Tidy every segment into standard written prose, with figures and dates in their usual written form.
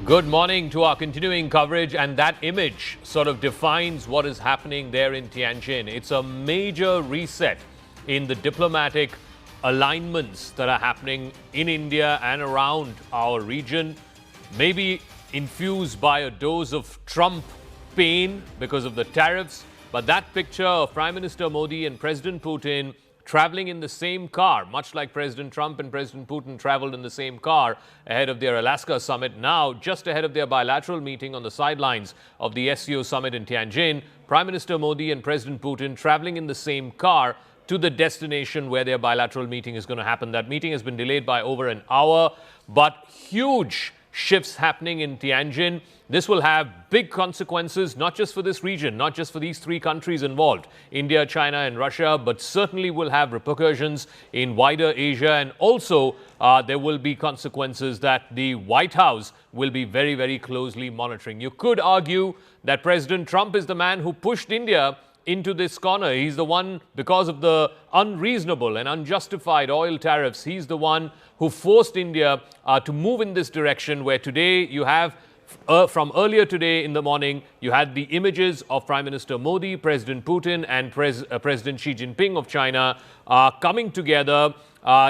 Good morning to our continuing coverage, and that image sort of defines what is happening there in Tianjin. It's a major reset in the diplomatic alignments that are happening in India and around our region, maybe infused by a dose of Trump pain because of the tariffs. But that picture of Prime Minister Modi and President Putin traveling in the same car, much like President Trump and President Putin traveled in the same car ahead of their Alaska summit. Now, just ahead of their bilateral meeting on the sidelines of the SCO summit in Tianjin, Prime Minister Modi and President Putin traveling in the same car to the destination where their bilateral meeting is going to happen. That meeting has been delayed by over an hour, but huge shifts happening in Tianjin. This will have big consequences, not just for this region, not just for these three countries involved, India, China and Russia, but certainly will have repercussions in wider Asia. And also there will be consequences that the White House will be very, very closely monitoring. You could argue that President Trump is the man who pushed India into this corner. He's the one, because of the unreasonable and unjustified oil tariffs, he's the one who forced India to move in this direction, where today you have from earlier today in the morning, you had the images of Prime Minister Modi, President Putin and President Xi Jinping of China coming together.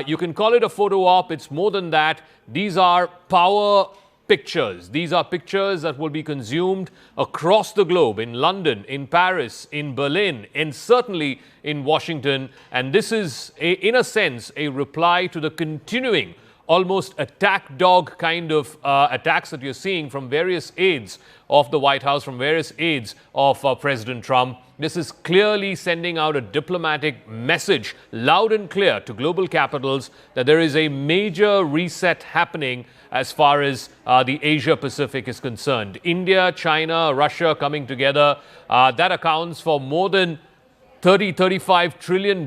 You can call it a photo op. It's more than that. These are power pictures. These are pictures that will be consumed across the globe, in London, in Paris, in Berlin, and certainly in Washington. And this is, in a sense, a reply to the continuing almost attack dog kind of attacks that you're seeing from various aides of the White House, from various aides of President Trump. This is clearly sending out a diplomatic message, loud and clear, to global capitals that there is a major reset happening as far as the Asia-Pacific is concerned. India, China, Russia coming together, that accounts for more than $35 trillion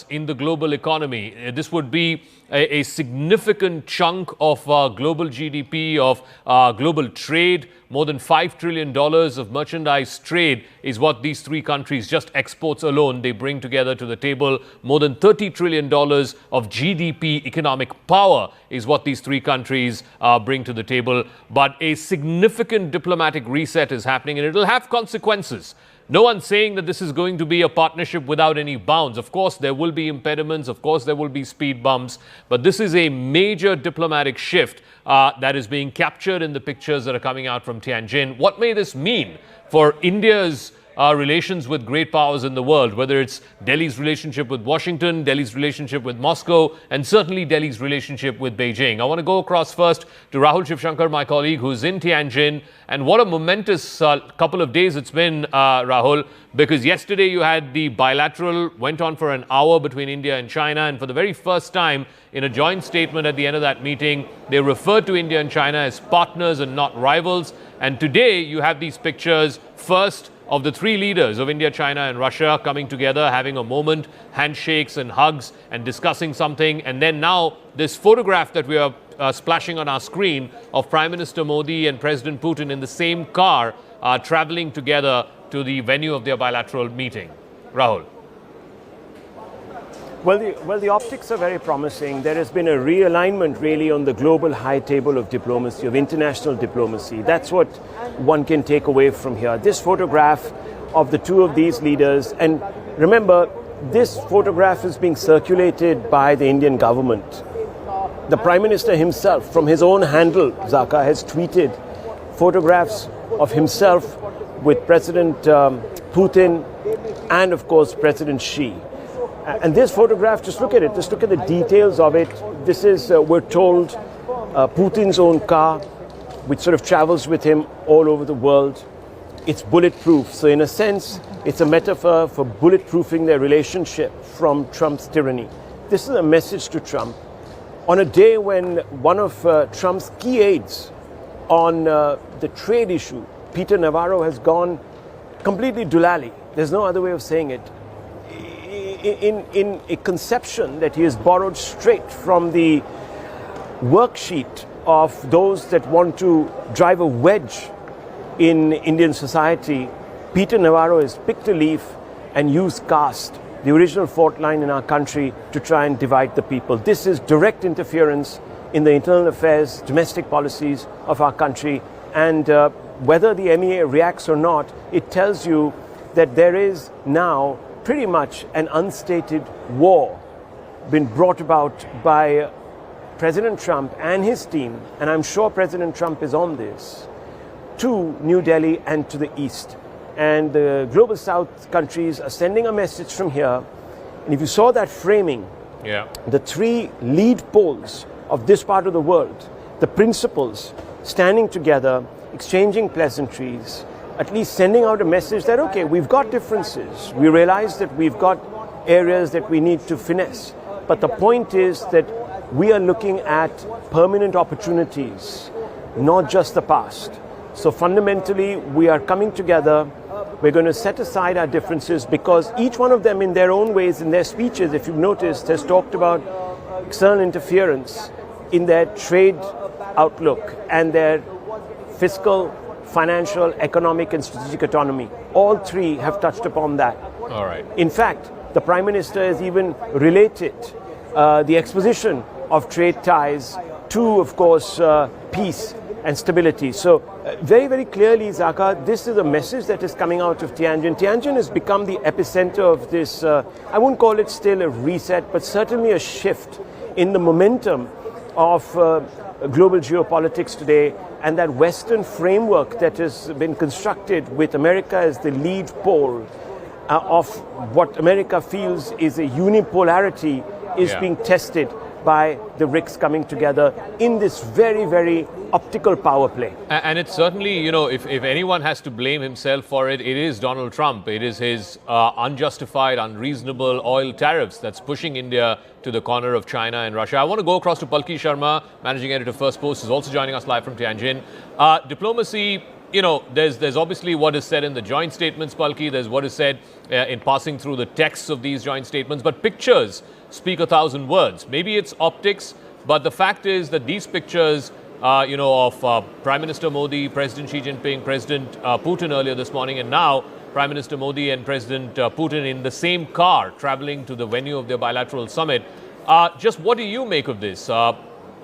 in the global economy. This would be a significant chunk of global GDP, of global trade. More than $5 trillion of merchandise trade is what these three countries, just exports alone, they bring together to the table. More than $30 trillion of GDP economic power is what these three countries bring to the table. But a significant diplomatic reset is happening, and it will have consequences. No one's saying that this is going to be a partnership without any bounds. Of course, there will be impediments. Of course, there will be speed bumps. But this is a major diplomatic shift that is being captured in the pictures that are coming out from Tianjin. What may this mean for India's relations with great powers in the world, whether it's Delhi's relationship with Washington, Delhi's relationship with Moscow, and certainly Delhi's relationship with Beijing? I want to go across first to Rahul Shivshankar, my colleague, who's in Tianjin. And what a momentous couple of days it's been, Rahul, because yesterday you had the bilateral, went on for an hour between India and China, and for the very first time in a joint statement at the end of that meeting, they referred to India and China as partners and not rivals. And today you have these pictures, first of the three leaders of India, China and Russia coming together, having a moment, handshakes and hugs and discussing something. And then now this photograph that we are splashing on our screen of Prime Minister Modi and President Putin in the same car traveling together to the venue of their bilateral meeting. Rahul. Well, the optics are very promising. There has been a realignment really on the global high table of diplomacy, of international diplomacy. That's what one can take away from here. This photograph of the two of these leaders, and remember, this photograph is being circulated by the Indian government. The Prime Minister himself, from his own handle, Zaka, has tweeted photographs of himself with President Putin and, of course, President Xi. And this photograph, just look at it, just look at the details of it. This is, we're told, Putin's own car, which sort of travels with him all over the world. It's bulletproof. So in a sense, it's a metaphor for bulletproofing their relationship from Trump's tyranny. This is a message to Trump on a day when one of Trump's key aides on the trade issue, Peter Navarro, has gone completely doolally. There's no other way of saying it. In a conception that he has borrowed straight from the worksheet of those that want to drive a wedge in Indian society, Peter Navarro has picked a leaf and used caste, the original fault line in our country, to try and divide the people. This is direct interference in the internal affairs, domestic policies of our country. And whether the MEA reacts or not, it tells you that there is now pretty much an unstated war been brought about by President Trump and his team, and I'm sure President Trump is on this, to New Delhi and to the east. And the Global South countries are sending a message from here. And if you saw that framing, the three lead poles of this part of the world, the principals standing together, exchanging pleasantries, at least sending out a message that, okay, we've got differences. We realize that we've got areas that we need to finesse. But the point is that we are looking at permanent opportunities, not just the past. So fundamentally, we are coming together. We're going to set aside our differences because each one of them in their own ways, in their speeches, if you've noticed, has talked about external interference in their trade outlook and their fiscal, financial, economic and strategic autonomy. All three have touched upon that. All right. In fact, the Prime Minister has even related the exposition of trade ties to, of course, peace and stability. So very, very clearly, Zaka, this is a message that is coming out of Tianjin. Tianjin has become the epicenter of this, I won't call it still a reset, but certainly a shift in the momentum of global geopolitics today, and that Western framework that has been constructed with America as the lead pole of what America feels is a unipolarity is being tested by the BRICS coming together in this very, very optical power play. And it's certainly, you know, if anyone has to blame himself for it, it is Donald Trump. It is his unjustified, unreasonable oil tariffs that's pushing India to the corner of China and Russia. I want to go across to Palki Sharma, Managing Editor, First Post, is also joining us live from Tianjin. Diplomacy, you know, there's obviously what is said in the joint statements, Palki. There's what is said in passing through the texts of these joint statements. But pictures speak 1,000 words. Maybe it's optics, but the fact is that these pictures, of Prime Minister Modi, President Xi Jinping, President Putin earlier this morning, and now Prime Minister Modi and President Putin in the same car traveling to the venue of their bilateral summit. Just what do you make of this?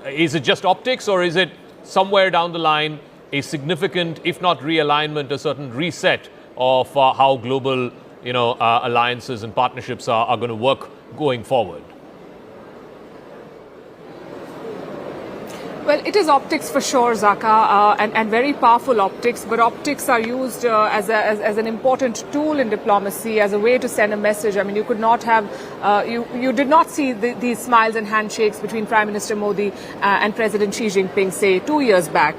Is it just optics, or is it somewhere down the line a significant, if not realignment, a certain reset of how global, alliances and partnerships are going to work going forward? Well, it is optics for sure, Zaka, and very powerful optics. But optics are used as an important tool in diplomacy, as a way to send a message. I mean, you could not have, you did not see these smiles and handshakes between Prime Minister Modi and President Xi Jinping, say, 2 years back.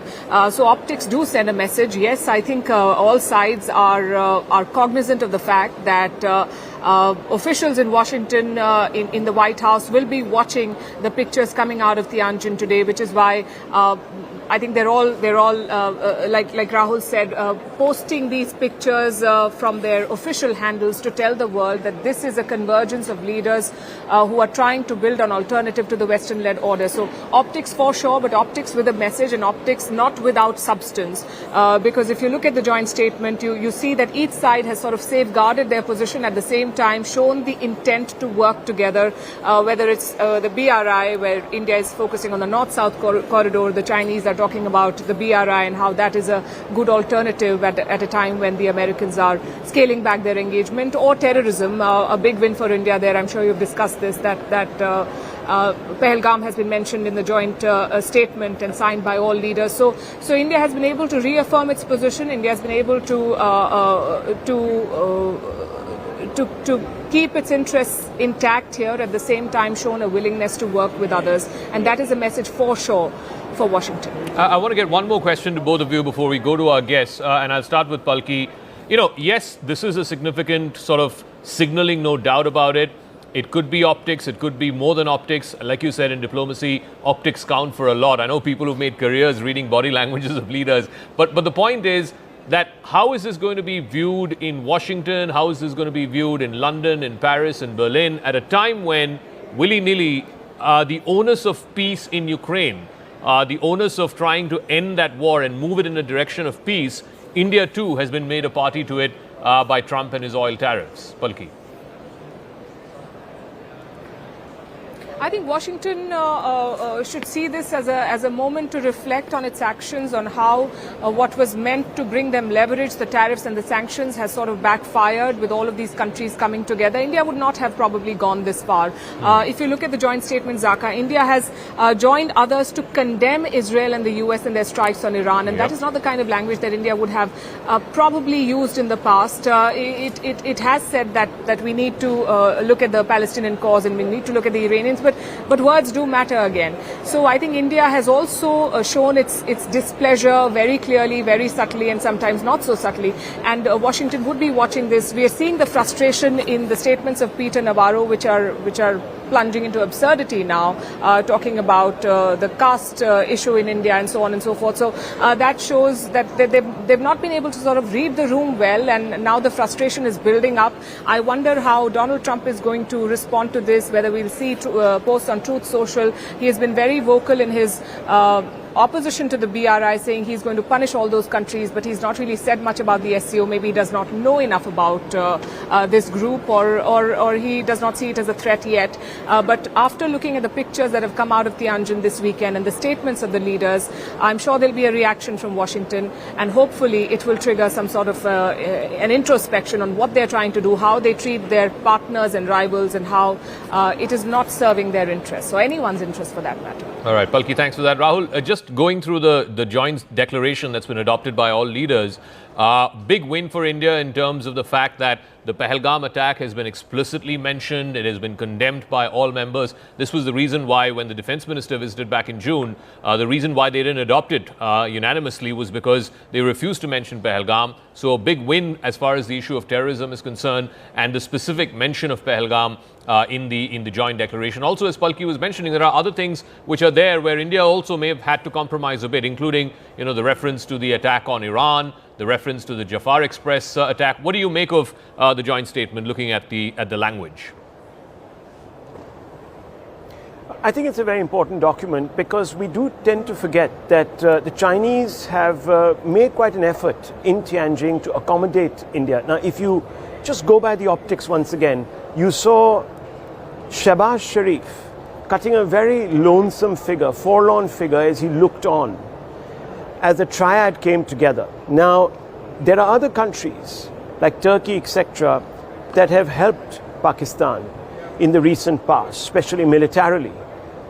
So optics do send a message. Yes, I think all sides are cognizant of the fact that officials in Washington, in the White House, will be watching the pictures coming out of Tianjin today, which is why I think they're all like Rahul said, posting these pictures from their official handles to tell the world that this is a convergence of leaders who are trying to build an alternative to the Western-led order. So optics for sure, but optics with a message, and optics not without substance. Because if you look at the joint statement, you see that each side has sort of safeguarded their position, at the same time shown the intent to work together, whether it's the BRI, where India is focusing on the north-south corridor, the Chinese are talking about the BRI and how that is a good alternative at a time when the Americans are scaling back their engagement, or terrorism, a big win for India there. I'm sure you've discussed this, that Pahalgam has been mentioned in the joint statement and signed by all leaders. So India has been able to reaffirm its position. India has been able to keep its interests intact here, at the same time shown a willingness to work with others. And that is a message for sure for Washington. I want to get one more question to both of you before we go to our guests, and I'll start with Palki. Yes, this is a significant sort of signaling, no doubt about it. It could be optics, it could be more than optics. Like you said, in diplomacy, optics count for a lot. I know people who've made careers reading body languages of leaders, but the point is that how is this going to be viewed in Washington? How is this going to be viewed in London, in Paris, in Berlin, at a time when, willy-nilly, the onus of peace in Ukraine, the onus of trying to end that war and move it in a direction of peace, India too has been made a party to it by Trump and his oil tariffs. Palki. I think Washington should see this as a moment to reflect on its actions, on how what was meant to bring them leverage, the tariffs and the sanctions, has sort of backfired with all of these countries coming together. India would not have probably gone this far. If you look at the joint statement, Zaka, India has joined others to condemn Israel and the US and their strikes on Iran, and that is not the kind of language that India would have probably used in the past. It has said that we need to look at the Palestinian cause and we need to look at the Iranians, but words do matter again. So I think India has also shown its displeasure very clearly, very subtly, and sometimes not so subtly. And Washington would be watching this. We are seeing the frustration in the statements of Peter Navarro, which are plunging into absurdity now, talking about the caste issue in India and so on and so forth. So that shows that they've not been able to sort of read the room well, and now the frustration is building up. I wonder how Donald Trump is going to respond to this, whether we'll see posts on Truth Social. He has been very vocal in his opposition to the BRI, saying he's going to punish all those countries, but he's not really said much about the SCO. Maybe he does not know enough about this group, or he does not see it as a threat yet. But after looking at the pictures that have come out of Tianjin this weekend and the statements of the leaders, I'm sure there'll be a reaction from Washington, and hopefully it will trigger some sort of an introspection on what they're trying to do, how they treat their partners and rivals, and how it is not serving their interests, or anyone's interest for that matter. All right, Palki, thanks for that. Rahul, just going through the joint declaration that's been adopted by all leaders, big win for India in terms of the fact that the Pahalgam attack has been explicitly mentioned. It has been condemned by all members. This was the reason why, when the defense minister visited back in June, the reason why they didn't adopt it unanimously was because they refused to mention Pahalgam. So a big win as far as the issue of terrorism is concerned, and the specific mention of Pahalgam in the joint declaration. Also, as Palki was mentioning, there are other things which are there where India also may have had to compromise a bit, including, the reference to the attack on Iran, the reference to the Jafar Express attack. What do you make of the joint statement, looking at the language? I think it's a very important document, because we do tend to forget that the Chinese have made quite an effort in Tianjin to accommodate India. Now, if you just go by the optics once again, you saw Shehbaz Sharif cutting a very lonesome figure, forlorn figure, as he looked on as the triad came together. Now, there are other countries like Turkey, etc., that have helped Pakistan in the recent past, especially militarily.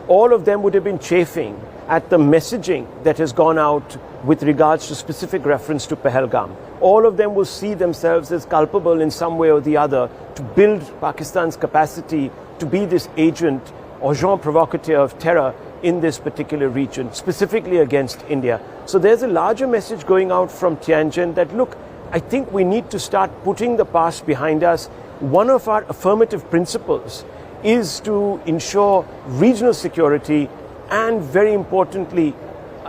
All of them would have been chafing at the messaging that has gone out with regards to specific reference to Pahalgam. All of them will see themselves as culpable in some way or the other to build Pakistan's capacity to be this agent or agent provocateur of terror in this particular region, specifically against India. So there's a larger message going out from Tianjin that, look, I think we need to start putting the past behind us. One of our affirmative principles is to ensure regional security and, very importantly,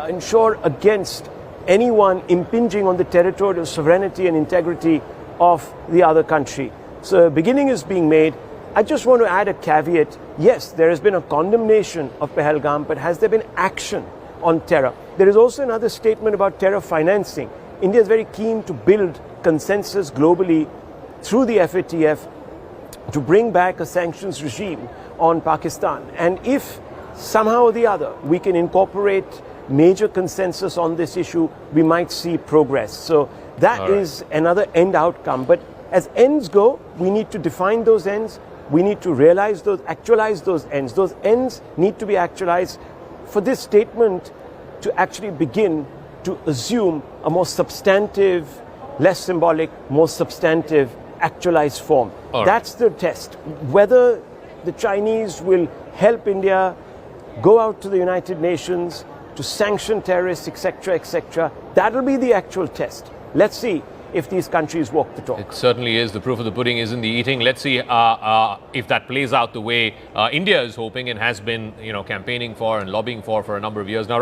ensure against anyone impinging on the territorial sovereignty and integrity of the other country. So a beginning is being made. I just want to add a caveat. Yes, there has been a condemnation of Pahalgam, but has there been action on terror? There is also another statement about terror financing. India is very keen to build consensus globally through the FATF to bring back a sanctions regime on Pakistan. And if somehow or the other we can incorporate major consensus on this issue, we might see progress. So that is another end outcome. But as ends go, we need to define those ends. We need to realize those, actualize those ends. Those ends need to be actualized for this statement to actually begin to assume a more substantive, less symbolic, more substantive, actualized form. That's the test. Whether the Chinese will help India go out to the United Nations to sanction terrorists, etc., that'll be the actual test. Let's see if these countries walk the talk. It certainly is. The proof of the pudding is in the eating. Let's see if that plays out the way India is hoping and has been, campaigning for and lobbying for a number of years now.